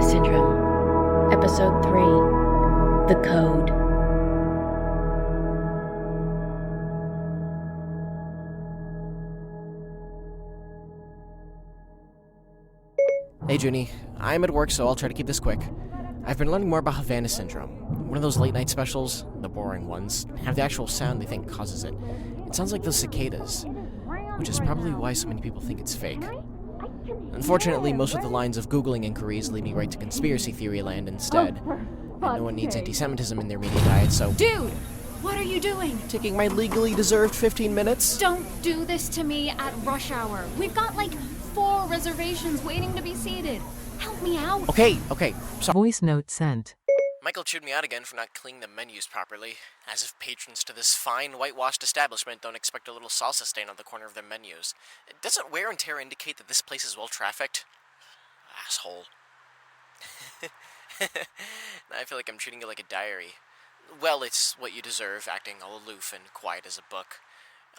Havana Syndrome, Episode 3, The Code. Hey Junie, I'm at work so I'll try to keep this quick. I've been learning more about Havana Syndrome. One of those late night specials, the boring ones, have the actual sound they think causes it. It sounds like those cicadas, which is probably why so many people think it's fake. Unfortunately, most of the lines of Googling inquiries lead me right to conspiracy theory land instead. And no one needs anti-Semitism in their media diet, so... Dude! What are you doing? Taking my legally deserved 15 minutes? Don't do this to me at rush hour. We've got 4 reservations waiting to be seated. Help me out. Okay, sorry. Voice note sent. Michael chewed me out again for not cleaning the menus properly, as if patrons to this fine, whitewashed establishment don't expect a little salsa stain on the corner of their menus. Doesn't wear and tear indicate that this place is well-trafficked? Asshole. I feel like I'm treating it like a diary. Well, it's what you deserve, acting all aloof and quiet as a book.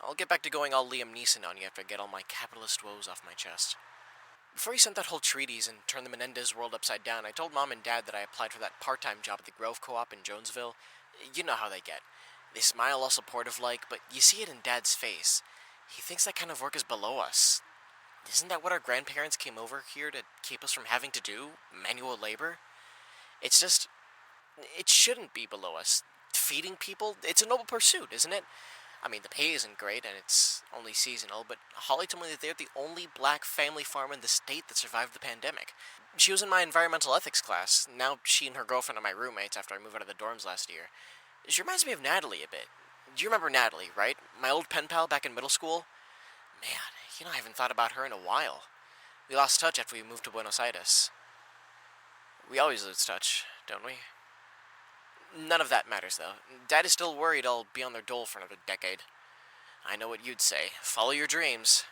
I'll get back to going all Liam Neeson on you after I get all my capitalist woes off my chest. Before he sent that whole treatise and turned the Menendez world upside down, I told Mom and Dad that I applied for that part-time job at the Grove Co-op in Jonesville. You know how they get. They smile all supportive-like, but you see it in Dad's face. He thinks that kind of work is below us. Isn't that what our grandparents came over here to keep us from having to do? Manual labor? It's just... it shouldn't be below us. Feeding people? It's a noble pursuit, isn't it? I mean, the pay isn't great, and it's only seasonal, but Holly told me that they're the only black family farm in the state that survived the pandemic. She was in my environmental ethics class. Now she and her girlfriend are my roommates after I moved out of the dorms last year. She reminds me of Natalie a bit. Do you remember Natalie, right? My old pen pal back in middle school? Man, I haven't thought about her in a while. We lost touch after we moved to Buenos Aires. We always lose touch, don't we? None of that matters, though. Dad is still worried I'll be on their dole for another decade. I know what you'd say. Follow your dreams.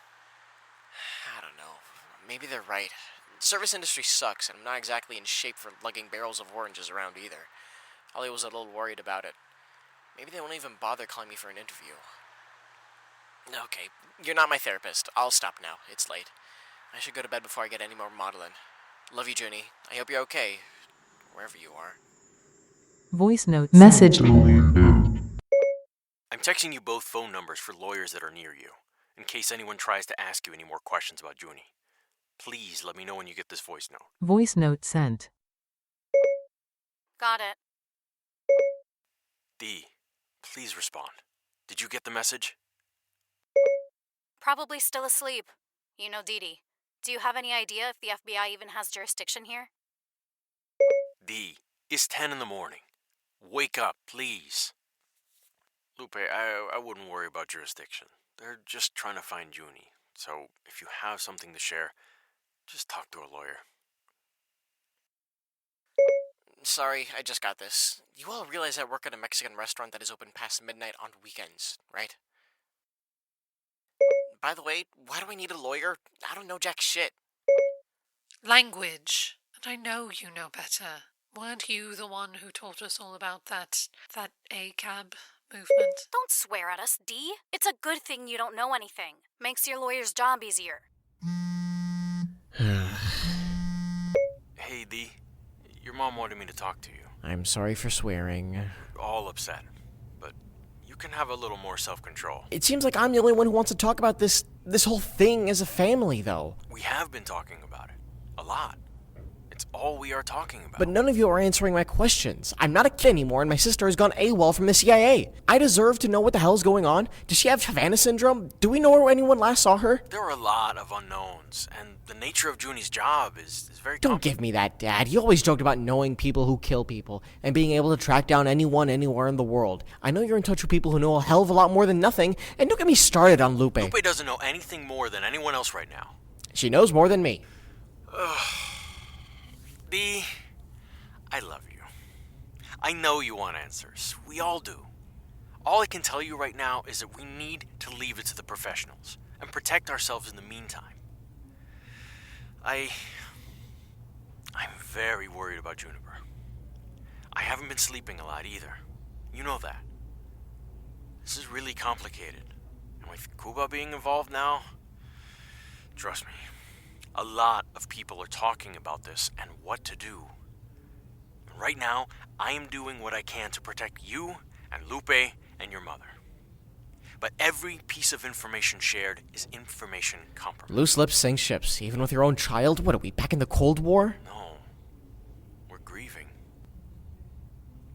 I don't know. Maybe they're right. Service industry sucks, and I'm not exactly in shape for lugging barrels of oranges around either. Holly was a little worried about it. Maybe they won't even bother calling me for an interview. Okay, you're not my therapist. I'll stop now. It's late. I should go to bed before I get any more modeling. Love you, Junie. I hope you're okay, wherever you are. Voice note message. I'm texting you both phone numbers for lawyers that are near you, in case anyone tries to ask you any more questions about Junie. Please let me know when you get this voice note. Voice note sent. Got it. D, please respond. Did you get the message? Probably still asleep. You know Dee Dee. Do you have any idea if the FBI even has jurisdiction here? D, it's 10 in the morning. Wake up, please. Lupe, I wouldn't worry about jurisdiction. They're just trying to find Junie. So if you have something to share, just talk to a lawyer. Sorry, I just got this. You all realize I work at a Mexican restaurant that is open past midnight on weekends, right? By the way, why do I need a lawyer? I don't know jack shit. Language. And I know you know better. Weren't you the one who taught us all about that ACAB movement? Don't swear at us, Dee. It's a good thing you don't know anything. Makes your lawyer's job easier. Hey, D, your mom wanted me to talk to you. I'm sorry for swearing. All upset, but you can have a little more self-control. It seems like I'm the only one who wants to talk about this whole thing as a family, though. We have been talking about it. A lot. It's all we are talking about. But none of you are answering my questions. I'm not a kid anymore, and my sister has gone AWOL from the CIA. I deserve to know what the hell is going on. Does she have Havana Syndrome? Do we know where anyone last saw her? There are a lot of unknowns, and the nature of Junie's job is very Don't give me that, Dad. You always joked about knowing people who kill people, and being able to track down anyone anywhere in the world. I know you're in touch with people who know a hell of a lot more than nothing, and don't get me started on Lupe. Lupe doesn't know anything more than anyone else right now. She knows more than me. B, I love you. I know you want answers. We all do. All I can tell you right now is that we need to leave it to the professionals and protect ourselves in the meantime. I'm very worried about Juniper. I haven't been sleeping a lot either. You know that. This is really complicated. And with Cuba being involved now, trust me, A lot of people are talking about this and what to do. Right now, I am doing what I can to protect you and Lupe and your mother. But every piece of information shared is information compromised. Loose lips sink ships, even with your own child? What are we, back in the Cold War? No. We're grieving.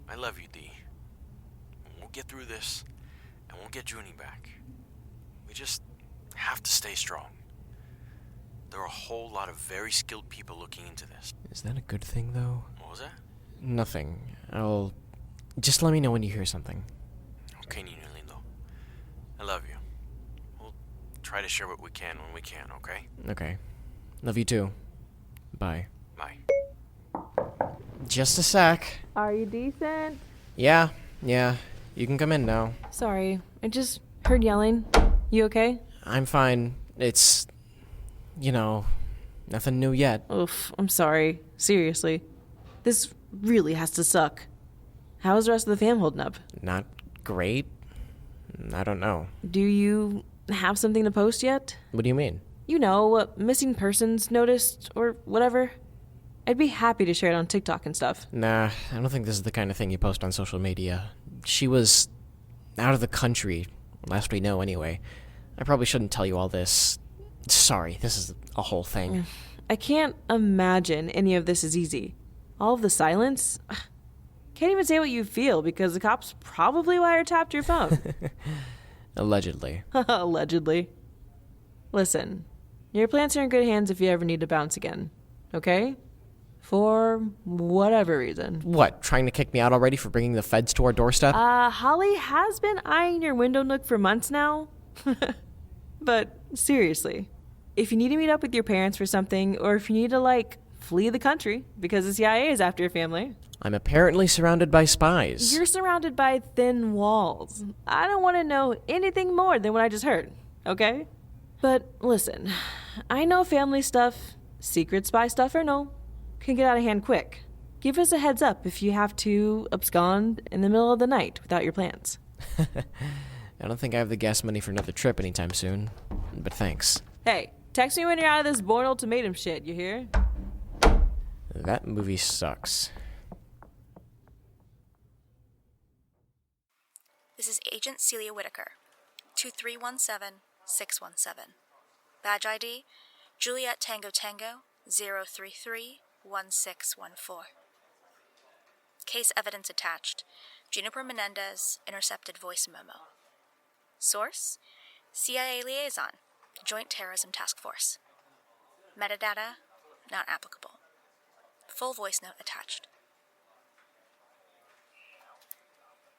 I love you, Dee. We'll get through this, and we'll get Junie back. We just have to stay strong. There are a whole lot of very skilled people looking into this. Is that a good thing, though? What was that? Nothing. Just let me know when you hear something. Okay, Nino Lindo. I love you. We'll try to share what we can when we can, okay? Okay. Love you too. Bye. Bye. Just a sec. Are you decent? Yeah. You can come in now. Sorry, I just heard yelling. You okay? I'm fine. It's, nothing new yet. Oof, I'm sorry. Seriously. This really has to suck. How's the rest of the fam holding up? Not great. I don't know. Do you have something to post yet? What do you mean? Missing persons noticed or whatever. I'd be happy to share it on TikTok and stuff. Nah, I don't think this is the kind of thing you post on social media. She was out of the country, last we know anyway. I probably shouldn't tell you all this. Sorry, this is a whole thing. I can't imagine any of this is easy. All of the silence. Can't even say what you feel because the cops probably wiretapped your phone. Allegedly. Allegedly. Listen, your plants are in good hands if you ever need to bounce again. Okay? For whatever reason. What, trying to kick me out already for bringing the feds to our doorstep? Holly has been eyeing your window nook for months now. But seriously, if you need to meet up with your parents for something, or if you need to, flee the country because the CIA is after your family. I'm apparently surrounded by spies. You're surrounded by thin walls. I don't want to know anything more than what I just heard, okay? But listen, I know family stuff, secret spy stuff or no, can get out of hand quick. Give us a heads up if you have to abscond in the middle of the night without your plans. I don't think I have the gas money for another trip anytime soon, but thanks. Hey, text me when you're out of this born ultimatum shit, you hear? That movie sucks. This is Agent Celia Whitaker, 2317-617. Badge ID, Juliet Tango Tango, 033-1614. Case evidence attached, Juniper Menendez, intercepted voice memo. Source, CIA Liaison, Joint Terrorism Task Force. Metadata, not applicable. Full voice note attached.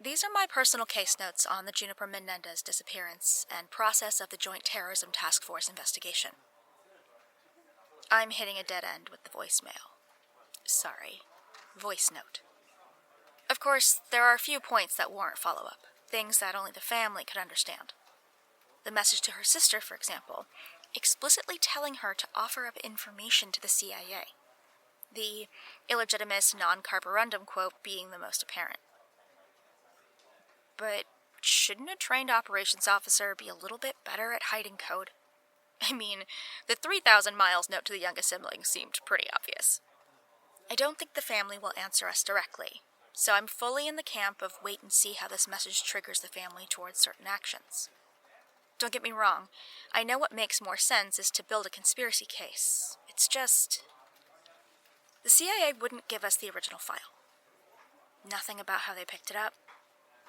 These are my personal case notes on the Juniper Menendez disappearance and process of the Joint Terrorism Task Force investigation. I'm hitting a dead end with the voicemail. Sorry, voice note. Of course, there are a few points that warrant follow-up, things that only the family could understand. The message to her sister, for example, explicitly telling her to offer up information to the CIA. The illegitimate non-carborundum quote being the most apparent. But shouldn't a trained operations officer be a little bit better at hiding code? I mean, the 3,000 miles note to the youngest sibling seemed pretty obvious. I don't think the family will answer us directly, so I'm fully in the camp of wait and see how this message triggers the family towards certain actions. Don't get me wrong, I know what makes more sense is to build a conspiracy case. It's just... the CIA wouldn't give us the original file. Nothing about how they picked it up.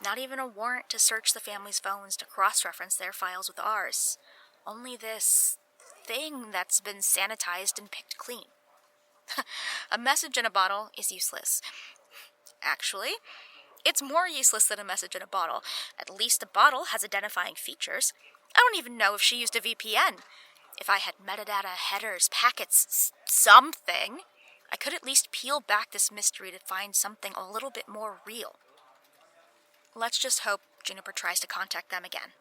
Not even a warrant to search the family's phones to cross-reference their files with ours. Only this thing that's been sanitized and picked clean. A message in a bottle is useless. Actually, it's more useless than a message in a bottle. At least a bottle has identifying features. I don't even know if she used a VPN. If I had metadata, headers, packets, something, I could at least peel back this mystery to find something a little bit more real. Let's just hope Juniper tries to contact them again.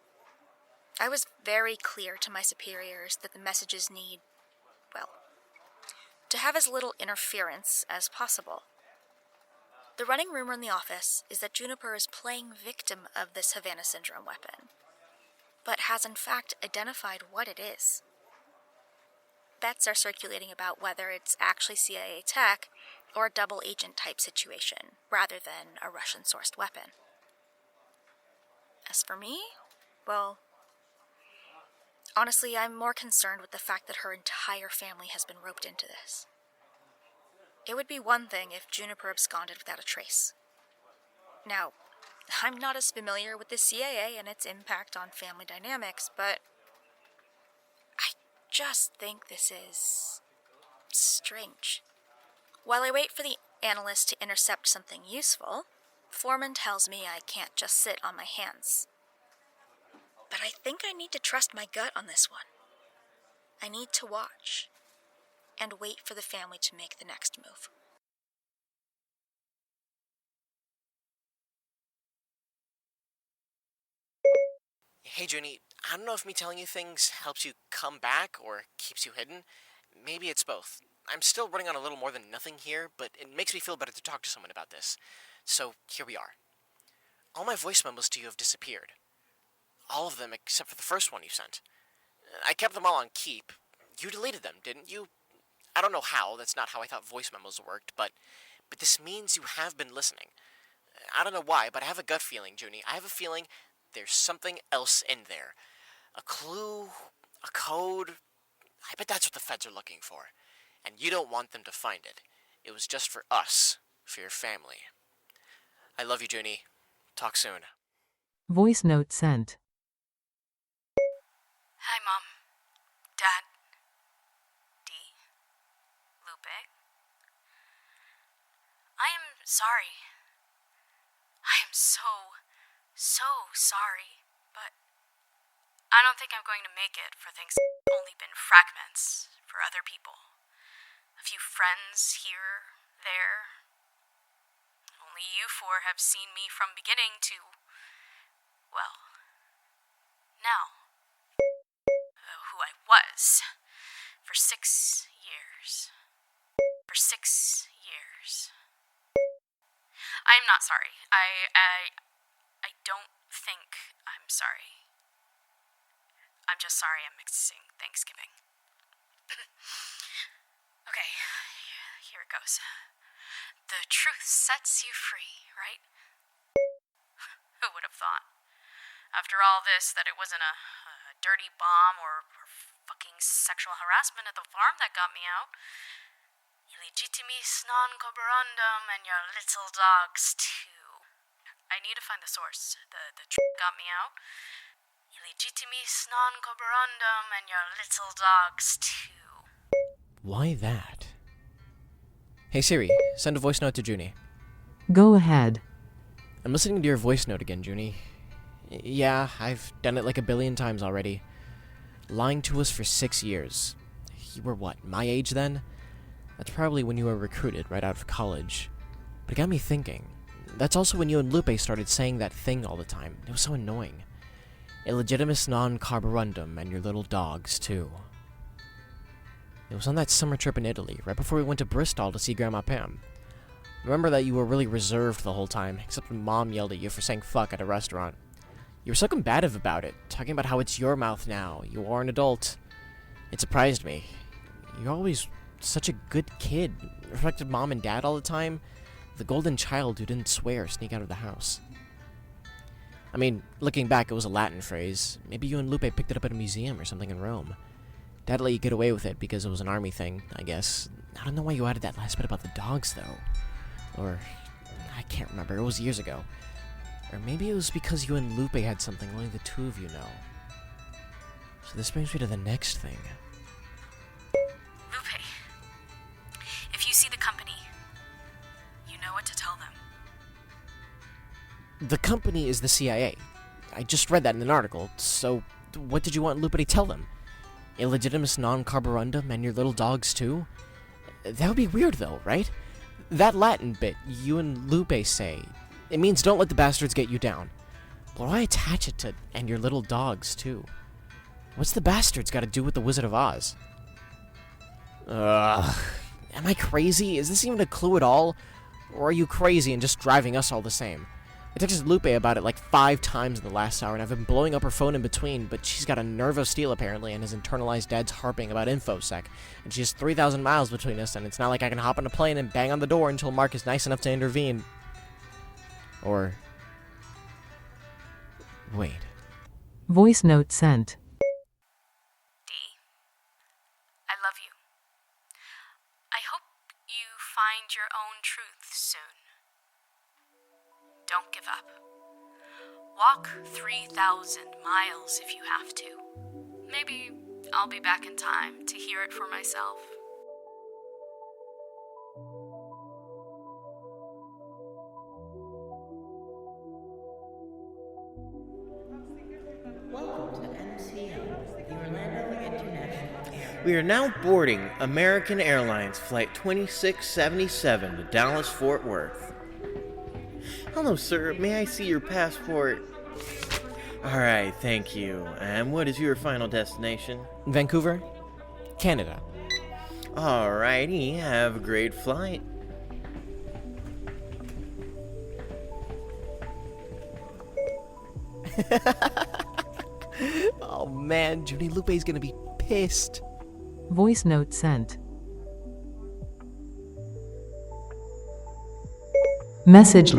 I was very clear to my superiors that the messages need, well, to have as little interference as possible. The running rumor in the office is that Juniper is playing victim of this Havana Syndrome weapon, but has in fact identified what it is. bets are circulating about whether it's actually CIA tech or a double agent type situation, rather than a Russian-sourced weapon. As for me, well, honestly, I'm more concerned with the fact that her entire family has been roped into this. It would be one thing if Juniper absconded without a trace. Now, I'm not as familiar with the CIA and its impact on family dynamics, but I just think this is strange. While I wait for the analyst to intercept something useful, Foreman tells me I can't just sit on my hands. But I think I need to trust my gut on this one. I need to watch and wait for the family to make the next move. Hey, Junie, I don't know if me telling you things helps you come back or keeps you hidden. Maybe it's both. I'm still running on a little more than nothing here, but it makes me feel better to talk to someone about this. So, here we are. All my voice memos to you have disappeared. All of them except for the first one you sent. I kept them all on keep. You deleted them, didn't you? I don't know how, that's not how I thought voice memos worked, but this means you have been listening. I don't know why, but I have a gut feeling, Junie. I have a feeling there's something else in there. A clue, a code. I bet that's what the feds are looking for. And you don't want them to find it. It was just for us, for your family. I love you, Junie. Talk soon. Voice note sent. Hi, Mom. Dad. Dee. Lupe. I am sorry. I am so sorry, but I don't think I'm going to make it for things that have only been fragments for other people. A few friends here, there. Only you four have seen me from beginning to, well, now. Who I was for 6 years. For 6 years. I am not sorry. I don't think I'm sorry. I'm just sorry I'm missing Thanksgiving. Okay, here it goes. The truth sets you free, right? Who would have thought? After all this, that it wasn't a dirty bomb or fucking sexual harassment at the farm that got me out. Illegitimis non cobrandum and your little dogs too. I need to find the source. The truth got me out. Illegitimis non cobrandum and your little dogs too. Why that? Hey Siri, send a voice note to Junie. Go ahead. I'm listening to your voice note again, Junie. Yeah, I've done it like a billion times already. Lying to us for 6 years. You were what, my age then? That's probably when you were recruited right out of college. But it got me thinking. That's also when you and Lupe started saying that thing all the time. It was so annoying. Illegitimus non carborundum and your little dogs, too. It was on that summer trip in Italy, right before we went to Bristol to see Grandma Pam. Remember that you were really reserved the whole time, except when Mom yelled at you for saying fuck at a restaurant. You were so combative about it, talking about how it's your mouth now. You are an adult. It surprised me. You're always such a good kid. Respected Mom and Dad all the time. The golden child who didn't swear or sneak out of the house. I mean, looking back, it was a Latin phrase. Maybe you and Lupe picked it up at a museum or something in Rome. Dad let you get away with it because it was an army thing, I guess. I don't know why you added that last bit about the dogs, though. Or, I can't remember. It was years ago. Or maybe it was because you and Lupe had something only the two of you know. So this brings me to the next thing. Lupe, if you see the company, you know what to tell them. The company is the CIA. I just read that in an article, so what did you want Lupe to tell them? Illegitimus non carborundum and your little dogs too? That would be weird though, right? That Latin bit you and Lupe say, it means don't let the bastards get you down. But why attach it to and your little dogs too? What's the bastards got to do with the Wizard of Oz? Am I crazy? Is this even a clue at all? Or are you crazy and just driving us all the same? I texted Lupe about it like 5 times in the last hour, and I've been blowing up her phone in between, but she's got a nerve of steel apparently, and has internalized Dad's harping about InfoSec. And she has 3,000 miles between us, and it's not like I can hop on a plane and bang on the door until Mark is nice enough to intervene. Or... wait. Voice note sent. D, I love you. I hope you find your own truth soon. Don't give up. Walk 3,000 miles if you have to. Maybe I'll be back in time to hear it for myself. Welcome to MCL, the Orlando International Airport. We are now boarding American Airlines Flight 2677 to Dallas-Fort Worth. Hello, sir. May I see your passport? Alright, thank you. And what is your final destination? Vancouver, Canada. Alrighty, have a great flight. Oh man, Lupe's gonna be pissed. Voice note sent. Message.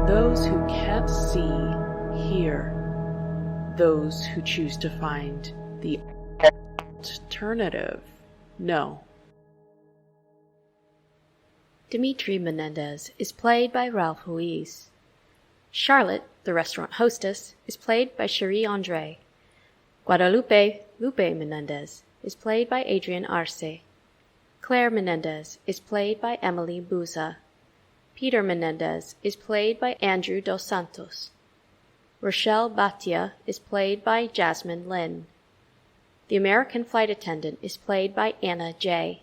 Those who can't see, hear. Those who choose to find the alternative, know. Dimitri Menendez is played by Ralph Ruiz. Charlotte, the restaurant hostess, is played by Cherie Hendrie. Guadalupe, Lupe Menendez, is played by Adriene Arce. Claire Menendez is played by Emily Buza. Peter Menendez is played by Andrew dos Santos. Rachelle Bhatia is played by Jasmine Lynn. The American flight attendant is played by Anna J.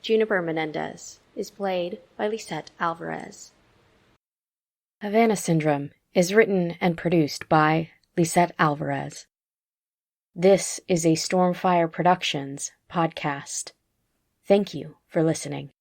Juniper Menendez is played by Lisette Alvarez. Havana Syndrome is written and produced by Lisette Alvarez. This is a Stormfire Productions podcast. Thank you for listening.